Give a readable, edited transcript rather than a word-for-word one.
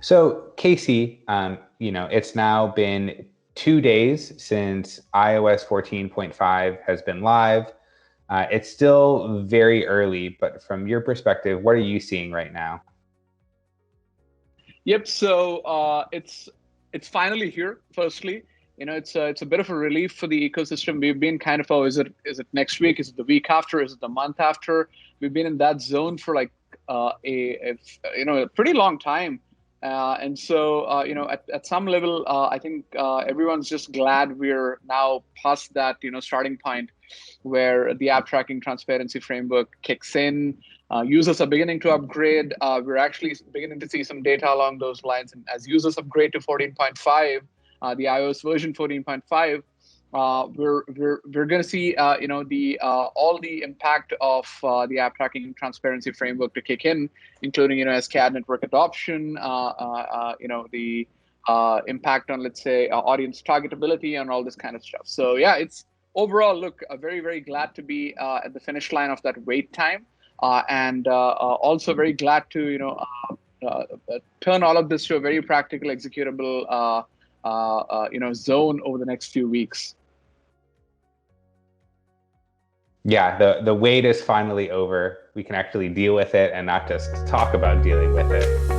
So, Casey, it's now been 2 days since iOS 14.5 has been live. It's still very early, but from your perspective, what are you seeing right now? Yep. So it's finally here. Firstly, it's a bit of a relief for the ecosystem. We've been kind of, oh, is it next week? Is it the week after? Is it the month after? We've been in that zone for like a pretty long time. And so at some level, I think everyone's just glad we're now past that starting point where the app tracking transparency framework kicks in. Users are beginning to upgrade. We're actually beginning to see some data along those lines. And as users upgrade to 14.5, the iOS version 14.5, we're going to see the all the impact of the app tracking transparency framework to kick in, including as CAD network adoption, the impact on, let's say, audience targetability and all this kind of stuff. So yeah, it's overall, look, very, very glad to be at the finish line of that wait time, and also very glad to turn all of this to a very practical, executable zone over the next few weeks. Yeah, the wait is finally over. We can actually deal with it and not just talk about dealing with it.